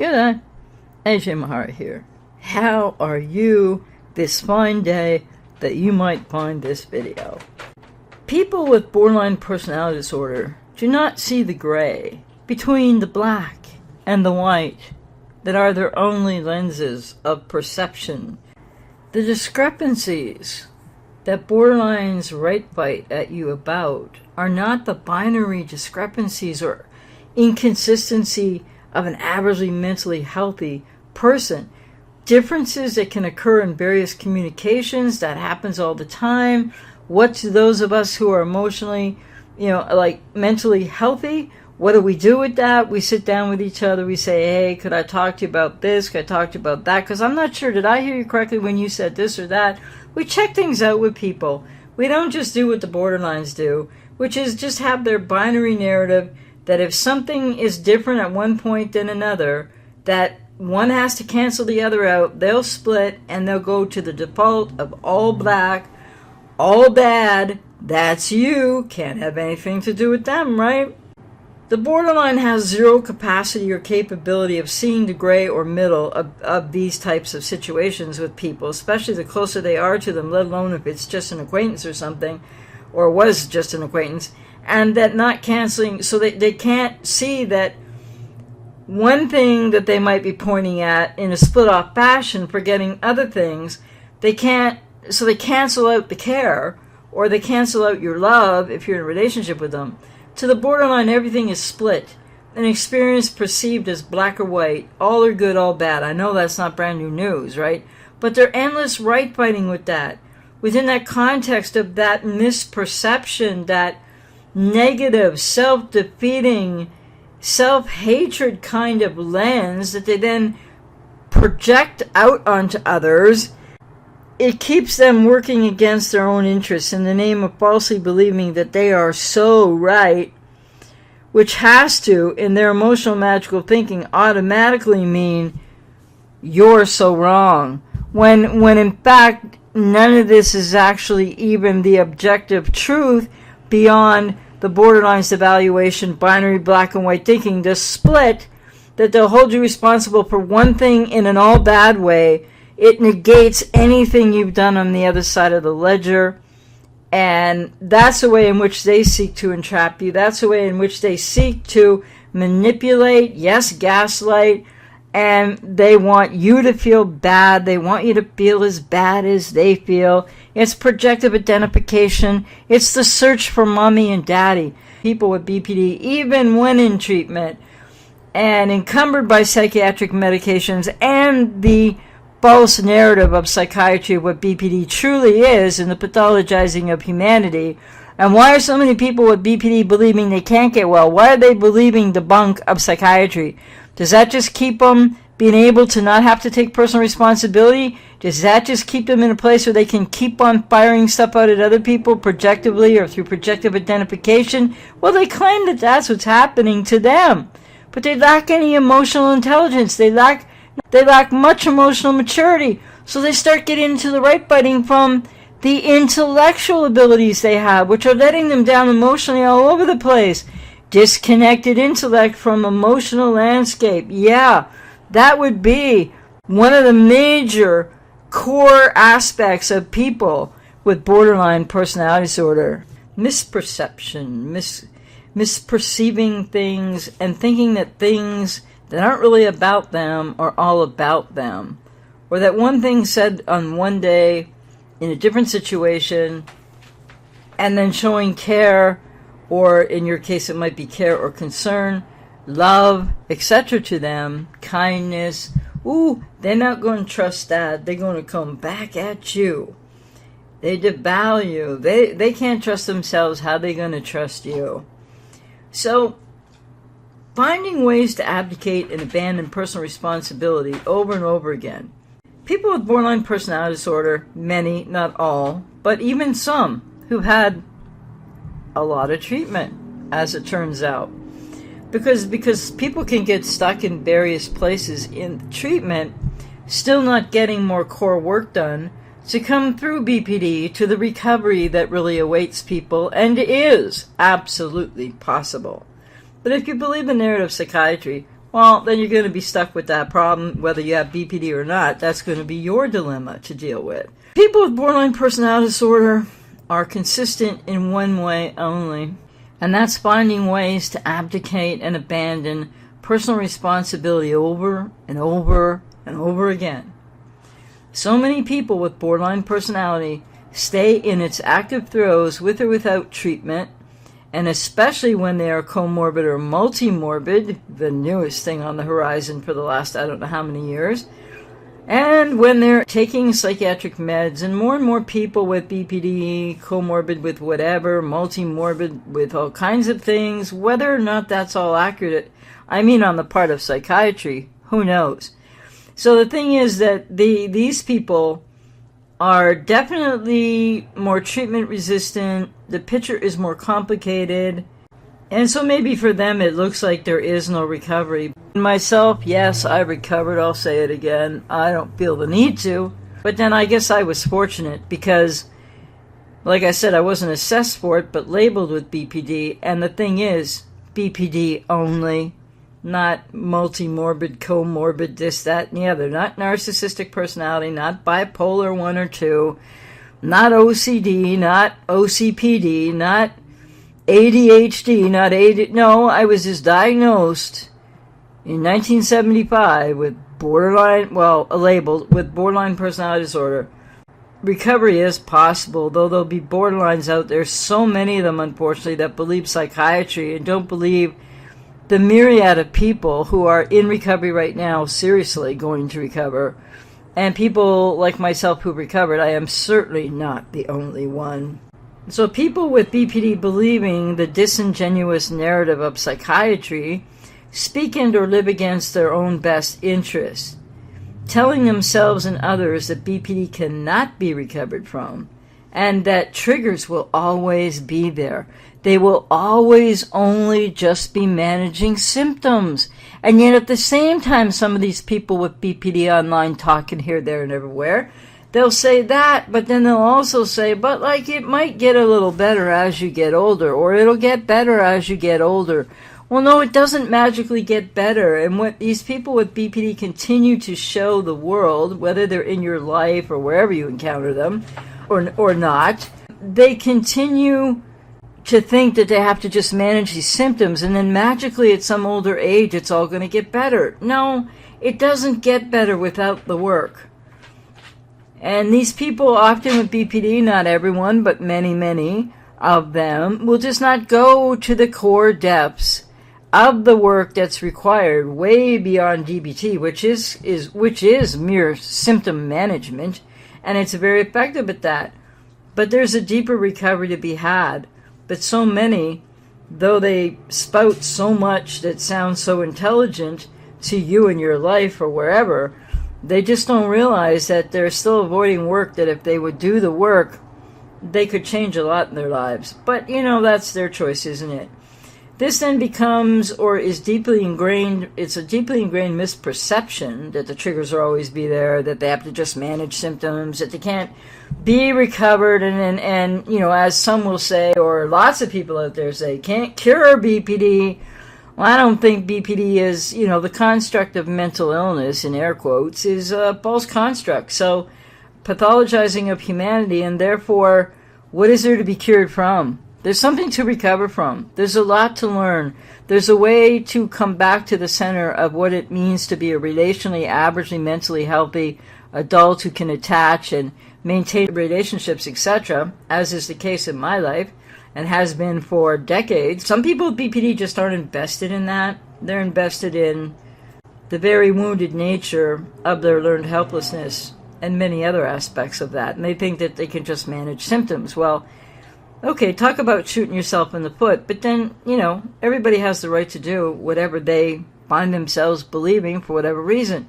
G'day, AJ Mahara here. How are you this fine day that you might find this video? People with borderline personality disorder do not see the gray between the black and the white that are their only lenses of perception. The discrepancies that borderlines right bite at you about are not the binary discrepancies or inconsistency of an averagely mentally healthy person. Differences that can occur in various communications, that happens all the time. What do those of us who are emotionally, mentally healthy, what do we do with that? We sit down with each other, we say, hey, could I talk to you about this? Could I talk to you about that? Because I'm not sure, did I hear you correctly when you said this or that? We check things out with people. We don't just do what the borderlines do, which is just have their binary narrative that if something is different at one point than another, that one has to cancel the other out, they'll split and they'll go to the default of all black, all bad, that's you, can't have anything to do with them, right? The borderline has zero capacity or capability of seeing the gray or middle of these types of situations with people, especially the closer they are to them, let alone if it's just an acquaintance or something, or was just an acquaintance, and that not canceling, so they can't see that one thing that they might be pointing at in a split-off fashion, forgetting other things, they can't, so they cancel out the care, or they cancel out your love if you're in a relationship with them. To the borderline, everything is split, an experience perceived as black or white, all are good, all bad. I know that's not brand new news, right? But they're endless right-fighting with that. Within that context of that misperception, that negative, self-defeating, self-hatred kind of lens that they then project out onto others, it keeps them working against their own interests in the name of falsely believing that they are so right, which has to, in their emotional magical thinking, automatically mean you're so wrong. When in fact, none of this is actually even the objective truth beyond the borderlines evaluation, binary black and white thinking, the split that they'll hold you responsible for one thing in an all bad way. It negates anything you've done on the other side of the ledger. And that's the way in which they seek to entrap you. That's the way in which they seek to manipulate, yes, gaslight, and they want you to feel bad. They want you to feel as bad as they feel. It's projective identification. It's the search for mommy and daddy. People with BPD, even when in treatment and encumbered by psychiatric medications and the false narrative of psychiatry of what BPD truly is and the pathologizing of humanity. And why are so many people with BPD believing they can't get well? Why are they believing the bunk of psychiatry? Does that just keep them being able to not have to take personal responsibility? Does that just keep them in a place where they can keep on firing stuff out at other people projectively or through projective identification? Well, they claim that that's what's happening to them. But they lack any emotional intelligence. They lack much emotional maturity. So they start getting into the right fighting from the intellectual abilities they have, which are letting them down emotionally all over the place. Disconnected intellect from emotional landscape. Yeah, that would be one of the major core aspects of people with borderline personality disorder. Misperception, misperceiving things and thinking that things that aren't really about them are all about them. Or that one thing said on one day in a different situation and then showing care, or in your case it might be care or concern, love, etc. to them, kindness. Ooh, they're not going to trust that. They're going to come back at you. They devalue. They can't trust themselves. How are they going to trust you? So, finding ways to abdicate and abandon personal responsibility over and over again. People with borderline personality disorder, many, not all, but even some, who had a lot of treatment, as it turns out. Because people can get stuck in various places in treatment, still not getting more core work done to come through BPD to the recovery that really awaits people and is absolutely possible. But if you believe the narrative of psychiatry, well, then you're going to be stuck with that problem, whether you have BPD or not. That's going to be your dilemma to deal with. People with borderline personality disorder are consistent in one way only, and that's finding ways to abdicate and abandon personal responsibility over and over and over again. So many people with borderline personality stay in its active throes with or without treatment, and especially when they are comorbid or multimorbid, the newest thing on the horizon for the last I don't know how many years, and when they're taking psychiatric meds. And more people with BPD, comorbid with whatever, multimorbid with all kinds of things, whether or not that's all accurate, I mean on the part of psychiatry, who knows? So the thing is that these people are definitely more treatment resistant. The picture is more complicated. And so maybe for them it looks like there is no recovery. Myself, yes, I recovered. I'll say it again. I don't feel the need to. But then I guess I was fortunate because, like I said, I wasn't assessed for it, but labeled with BPD. And the thing is, BPD only. Not multimorbid, comorbid, this, that, and the other. Not narcissistic personality, not bipolar 1 or 2, not OCD, not OCPD, not ADHD, not AD. No, I was just diagnosed in 1975 with labeled with borderline personality disorder. Recovery is possible, though there'll be borderlines out there, so many of them, unfortunately, that believe psychiatry and don't believe the myriad of people who are in recovery right now, seriously going to recover. And people like myself who recovered, I am certainly not the only one. So people with BPD believing the disingenuous narrative of psychiatry speak and or live against their own best interests, telling themselves and others that BPD cannot be recovered from, and that triggers will always be there. They will always only just be managing symptoms. And yet at the same time, some of these people with BPD online talking here, there, and everywhere, they'll say that, but then they'll also say, but like it might get a little better as you get older, or it'll get better as you get older. Well, no, it doesn't magically get better. And what these people with BPD continue to show the world, whether they're in your life or wherever you encounter them, or not, they continue to think that they have to just manage these symptoms and then magically at some older age it's all going to get better. No, it doesn't get better without the work. And these people often with BPD, not everyone, but many of them, will just not go to the core depths of the work that's required way beyond DBT, which is mere symptom management, and it's very effective at that. But there's a deeper recovery to be had. But so many, though they spout so much that sounds so intelligent to you in your life or wherever, they just don't realize that they're still avoiding work, that if they would do the work, they could change a lot in their lives. But, that's their choice, isn't it? This then becomes, or is deeply ingrained, it's a deeply ingrained misperception that the triggers will always be there, that they have to just manage symptoms, that they can't be recovered, and as some will say, or lots of people out there say, can't cure BPD. Well, I don't think BPD is, the construct of mental illness, in air quotes, is a false construct. So, pathologizing of humanity, and therefore, what is there to be cured from? There's something to recover from. There's a lot to learn. There's a way to come back to the center of what it means to be a relationally, averagely, mentally healthy adult who can attach and maintain relationships, etc., as is the case in my life and has been for decades. Some people with BPD just aren't invested in that. They're invested in the very wounded nature of their learned helplessness and many other aspects of that. And they think that they can just manage symptoms. Well, okay, talk about shooting yourself in the foot, but then, everybody has the right to do whatever they find themselves believing for whatever reason.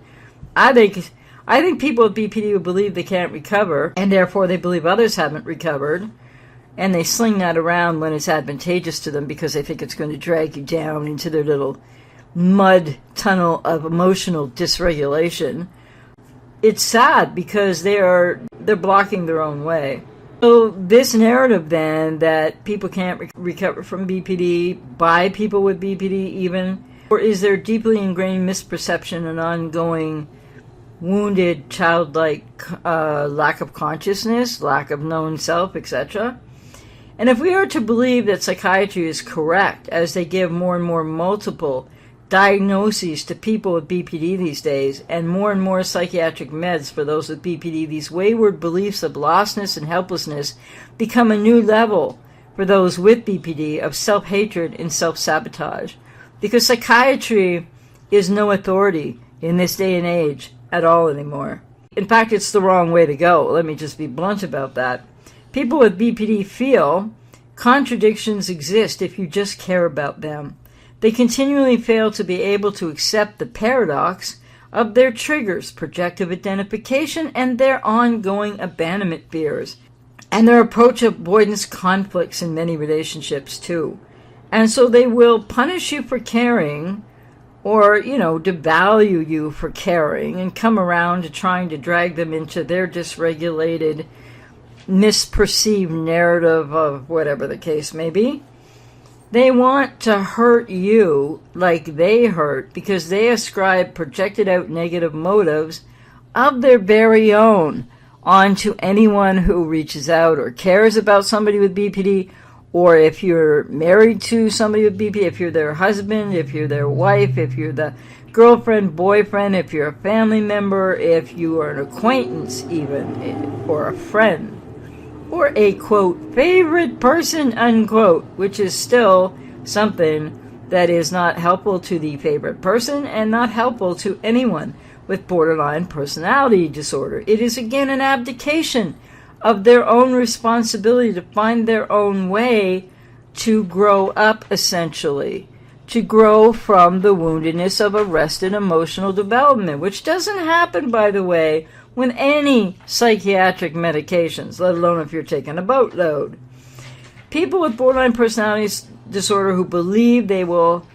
I think people with BPD who believe they can't recover, and therefore they believe others haven't recovered, and they sling that around when it's advantageous to them because they think it's going to drag you down into their little mud tunnel of emotional dysregulation. It's sad because they're blocking their own way. So this narrative then that people can't recover from BPD, by people with BPD even, Or is there deeply ingrained misperception and ongoing wounded childlike lack of consciousness, lack of known self, etc.? And if we are to believe that psychiatry is correct, as they give more and more multiple diagnoses to people with BPD these days, and more psychiatric meds for those with BPD, these wayward beliefs of lostness and helplessness become a new level for those with BPD of self-hatred and self-sabotage. Because psychiatry is no authority in this day and age at all anymore. In fact, it's the wrong way to go. Let me just be blunt about that. People with BPD feel contradictions exist if you just care about them. They continually fail to be able to accept the paradox of their triggers, projective identification, and their ongoing abandonment fears, and their approach avoidance conflicts in many relationships too. And so they will punish you for caring, or, devalue you for caring, and come around to trying to drag them into their dysregulated, misperceived narrative of whatever the case may be. They want to hurt you like they hurt because they ascribe projected out negative motives of their very own onto anyone who reaches out or cares about somebody with BPD, or if you're married to somebody with BPD, if you're their husband, if you're their wife, if you're the girlfriend, boyfriend, if you're a family member, if you are an acquaintance even, or a friend, or a, quote, favorite person, unquote, which is still something that is not helpful to the favorite person and not helpful to anyone with borderline personality disorder. It is, again, an abdication of their own responsibility to find their own way to grow up, essentially, to grow from the woundedness of arrested emotional development, which doesn't happen, by the way, with any psychiatric medications, let alone if you're taking a boatload. People with borderline personality disorder who believe they will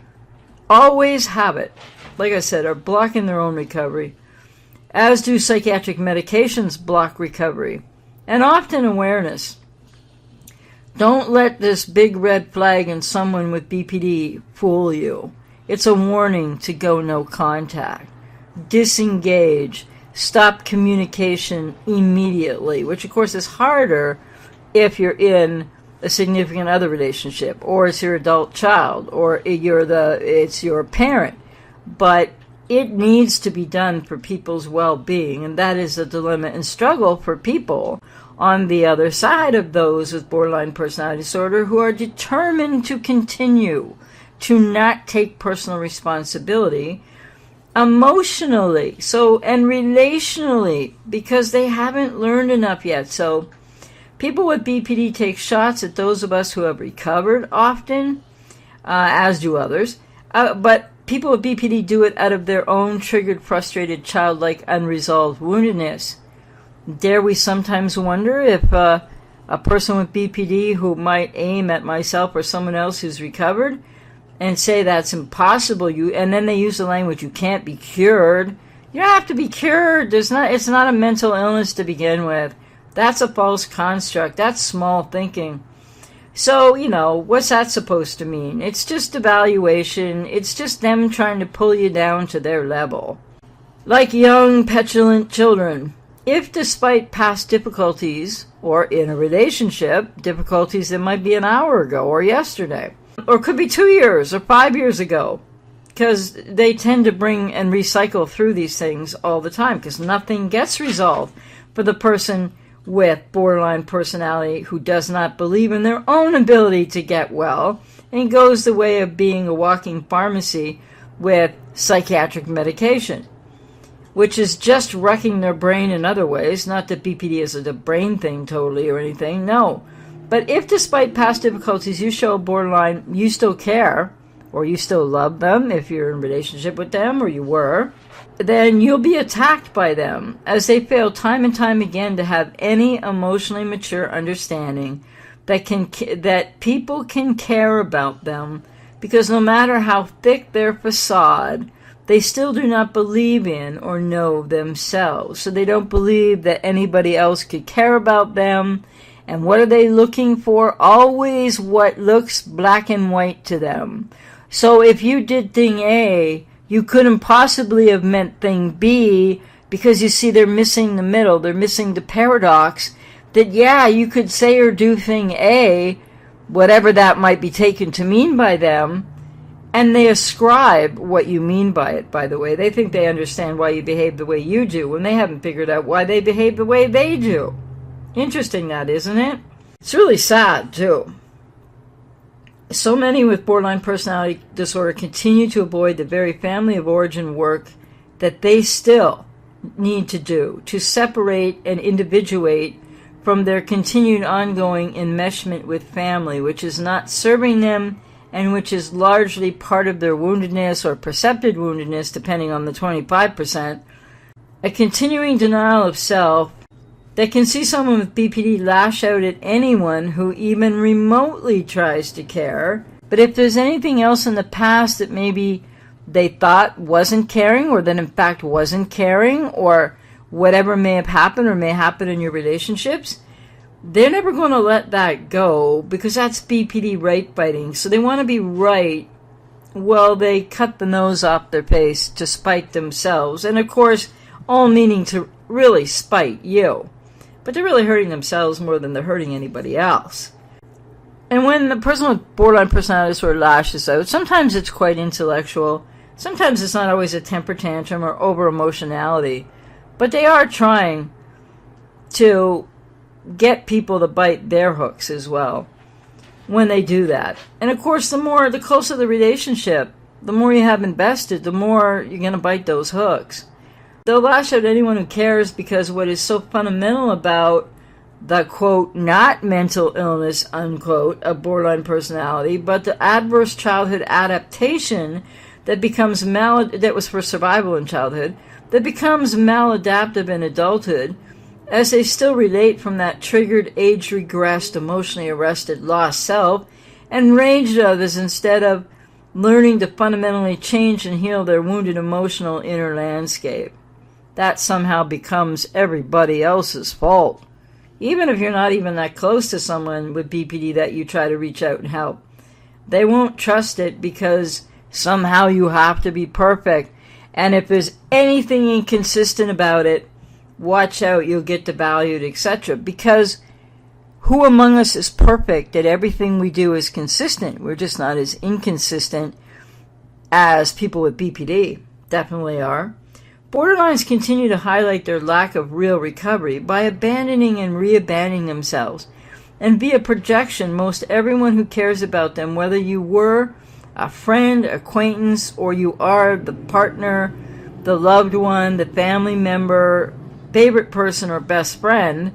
always have it, like I said, are blocking their own recovery, as do psychiatric medications block recovery, and often awareness. Don't let this big red flag in someone with BPD fool you. It's a warning to go no contact, disengage, stop communication immediately, which of course is harder if you're in a significant other relationship, or it's your adult child, or it's your parent. But it needs to be done for people's well-being, and that is a dilemma and struggle for people on the other side of those with borderline personality disorder who are determined to continue to not take personal responsibility emotionally, and relationally, because they haven't learned enough yet. So people with BPD take shots at those of us who have recovered often, as do others, but people with BPD do it out of their own triggered, frustrated, childlike, unresolved woundedness. Dare we sometimes wonder if a person with BPD who might aim at myself or someone else who's recovered and say that's impossible, and then they use the language, you can't be cured. You don't have to be cured. It's not a mental illness to begin with. That's a false construct. That's small thinking. So, what's that supposed to mean? It's just evaluation. It's just them trying to pull you down to their level. Like young, petulant children. If despite past difficulties, or in a relationship, difficulties that might be an hour ago or yesterday, or could be 2 years or 5 years ago, because they tend to bring and recycle through these things all the time, because nothing gets resolved for the person with borderline personality who does not believe in their own ability to get well and goes the way of being a walking pharmacy with psychiatric medication, which is just wrecking their brain in other ways. Not that BPD is a brain thing totally or anything, no. But if despite past difficulties you show borderline, you still care, or you still love them if you're in a relationship with them, or you were, then you'll be attacked by them as they fail time and time again to have any emotionally mature understanding that people can care about them, because no matter how thick their facade, they still do not believe in or know themselves. So they don't believe that anybody else could care about them. And what are they looking for? Always what looks black and white to them. So if you did thing A, you couldn't possibly have meant thing B, because you see they're missing the middle. They're missing the paradox that, yeah, you could say or do thing A, whatever that might be taken to mean by them, and they ascribe what you mean by it, by the way. They think they understand why you behave the way you do when they haven't figured out why they behave the way they do. Interesting that, isn't it? It's really sad, too. So many with borderline personality disorder continue to avoid the very family of origin work that they still need to do to separate and individuate from their continued ongoing enmeshment with family, which is not serving them and which is largely part of their woundedness or percepted woundedness, depending on the 25%, a continuing denial of self that can see someone with BPD lash out at anyone who even remotely tries to care. But if there's anything else in the past that maybe they thought wasn't caring, or that in fact wasn't caring, or whatever may have happened or may happen in your relationships, they're never going to let that go, because that's BPD right biting. So they want to be right. Well, they cut the nose off their face to spite themselves. And of course, all meaning to really spite you. But they're really hurting themselves more than they're hurting anybody else. And when the person with borderline personality disorder lashes out, sometimes it's quite intellectual. Sometimes it's not always a temper tantrum or over-emotionality. But they are trying to get people to bite their hooks as well when they do that. And of course, the closer the relationship, the more you have invested, the more you're going to bite those hooks. They'll lash out at anyone who cares, because what is so fundamental about the, quote, not mental illness, unquote, of borderline personality, but the adverse childhood adaptation that becomes that was for survival in childhood, that becomes maladaptive in adulthood, as they still relate from that triggered, age-regressed, emotionally arrested, lost self, and raged others instead of learning to fundamentally change and heal their wounded emotional inner landscape. That somehow becomes everybody else's fault. Even if you're not even that close to someone with BPD that you try to reach out and help, they won't trust it, because somehow you have to be perfect. And if there's anything inconsistent about it, watch out, you'll get devalued, etc. Because who among us is perfect that everything we do is consistent? We're just not as inconsistent as people with BPD definitely are. Borderlines continue to highlight their lack of real recovery by abandoning and re-abandoning themselves. And via projection, most everyone who cares about them, whether you were a friend, acquaintance, or you are the partner, the loved one, the family member, favorite person, or best friend.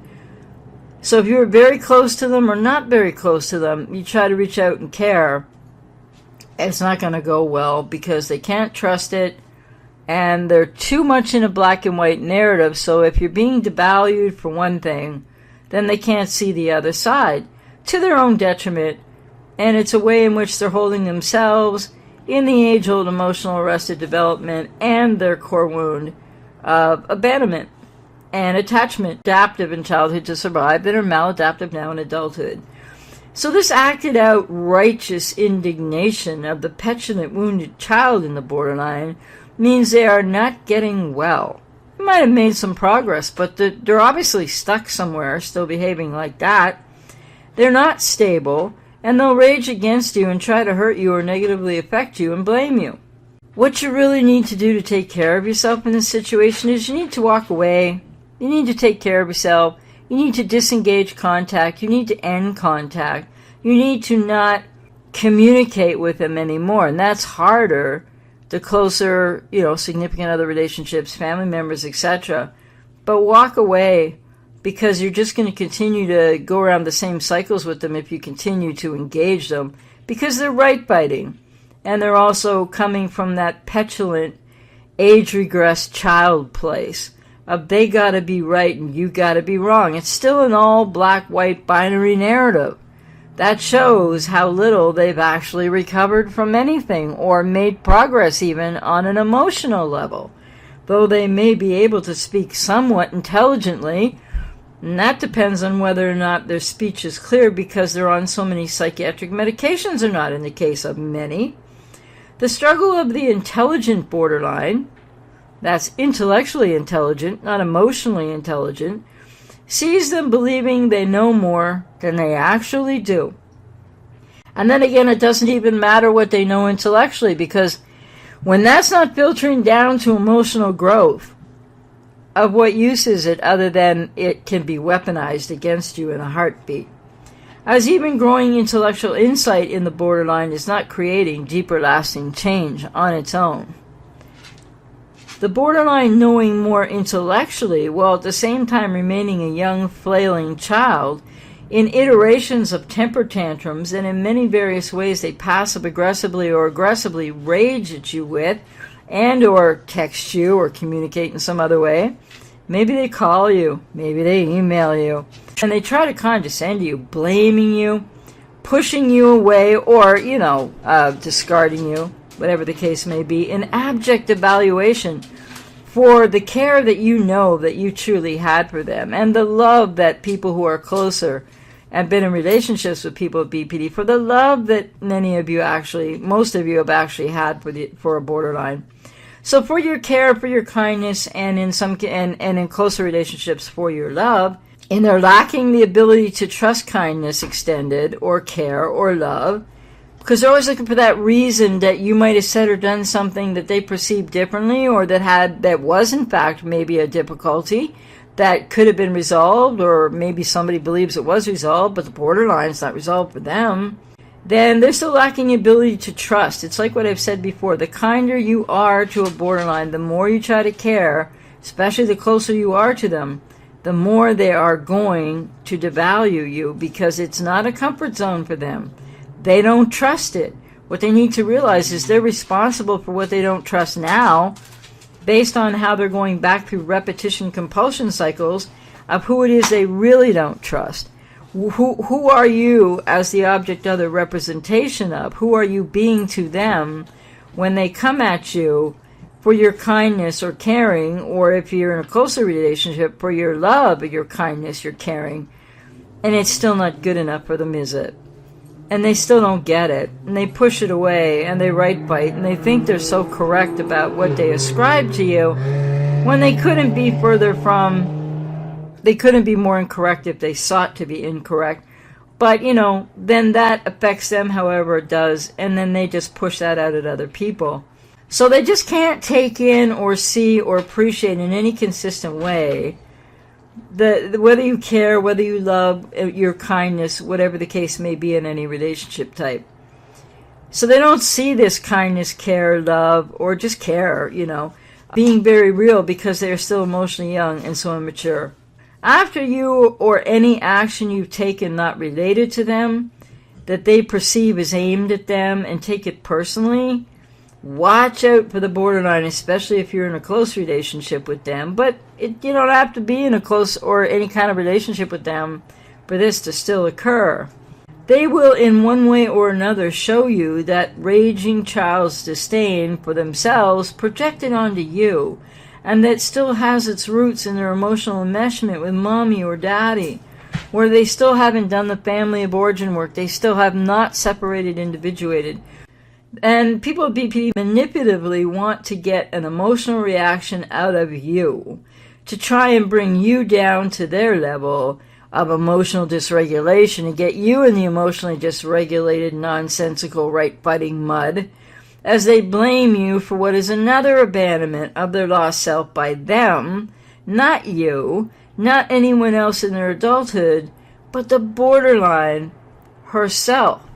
So if you're very close to them or not very close to them, you try to reach out and care, it's not going to go well, because they can't trust it, and they're too much in a black and white narrative. So if you're being devalued for one thing, then they can't see the other side, to their own detriment. And it's a way in which they're holding themselves in the age-old emotional arrested development and their core wound of abandonment and attachment, adaptive in childhood to survive, that are maladaptive now in adulthood. So this acted out righteous indignation of the petulant wounded child in the borderline means they are not getting well. They might have made some progress, but they're obviously stuck somewhere, still behaving like that. They're not stable, and they'll rage against you and try to hurt you or negatively affect you and blame you. What you really need to do to take care of yourself in this situation is you need to walk away. You need to take care of yourself. You need to disengage contact. You need to end contact. You need to not communicate with them anymore. And that's harder the closer, significant other relationships, family members, etc. But walk away, because you're just going to continue to go around the same cycles with them if you continue to engage them, because they're right biting. And they're also coming from that petulant, age-regressed child place of they gotta be right and you gotta be wrong. It's still an all black-white binary narrative. That shows how little they've actually recovered from anything or made progress even on an emotional level. Though they may be able to speak somewhat intelligently, and that depends on whether or not their speech is clear, because they're on so many psychiatric medications or not in the case of many. The struggle of the intelligent borderline, that's intellectually intelligent, not emotionally intelligent, sees them believing they know more than they actually do. And then again, it doesn't even matter what they know intellectually, because when that's not filtering down to emotional growth, of what use is it other than it can be weaponized against you in a heartbeat? As even growing intellectual insight in the borderline is not creating deeper lasting change on its own. The borderline knowing more intellectually while at the same time remaining a young flailing child in iterations of temper tantrums, and in many various ways they passive aggressively or aggressively rage at you with, and or text you or communicate in some other way. Maybe they call you, maybe they email you, and they try to condescend to you, blaming you, pushing you away, or, discarding you, whatever the case may be, in abject evaluation for the care that you know that you truly had for them, and the love that people who are closer and been in relationships with people with BPD, for the love that most of you have actually had for a borderline. So for your care, for your kindness, and in closer relationships for your love, and they're lacking the ability to trust kindness extended, or care, or love, because they're always looking for that reason that you might have said or done something that they perceived differently, or that was in fact maybe a difficulty that could have been resolved, or maybe somebody believes it was resolved, but the borderline's not resolved for them. Then they're still lacking the ability to trust. It's like what I've said before. The kinder you are to a borderline, the more you try to care, especially the closer you are to them, the more they are going to devalue you, because it's not a comfort zone for them. They don't trust it. What they need to realize is they're responsible for what they don't trust now, based on how they're going back through repetition compulsion cycles of who it is they really don't trust. Who are you as the object other representation of? Who are you being to them when they come at you for your kindness or caring, or if you're in a closer relationship, for your love or your kindness, your caring, and it's still not good enough for them, is it? And they still don't get it, and they push it away, and they right bite, and they think they're so correct about what they ascribe to you, when they couldn't be they couldn't be more incorrect if they sought to be incorrect. But, then that affects them however it does, and then they just push that out at other people. So they just can't take in or see or appreciate in any consistent way whether you care, whether you love, your kindness, whatever the case may be in any relationship type. So they don't see this kindness, care, love, or just care, being very real, because they're still emotionally young and so immature. After you or any action you've taken not related to them, that they perceive as aimed at them and take it personally, watch out for the borderline, especially if you're in a close relationship with them. But you don't have to be in a close or any kind of relationship with them for this to still occur. They will in one way or another show you that raging child's disdain for themselves projected onto you, and that still has its roots in their emotional enmeshment with mommy or daddy, where they still haven't done the family of origin work. They still have not separated, individuated. And people with BPD manipulatively want to get an emotional reaction out of you to try and bring you down to their level of emotional dysregulation and get you in the emotionally dysregulated, nonsensical, right-fighting mud, as they blame you for what is another abandonment of their lost self by them, not you, not anyone else in their adulthood, but the borderline herself.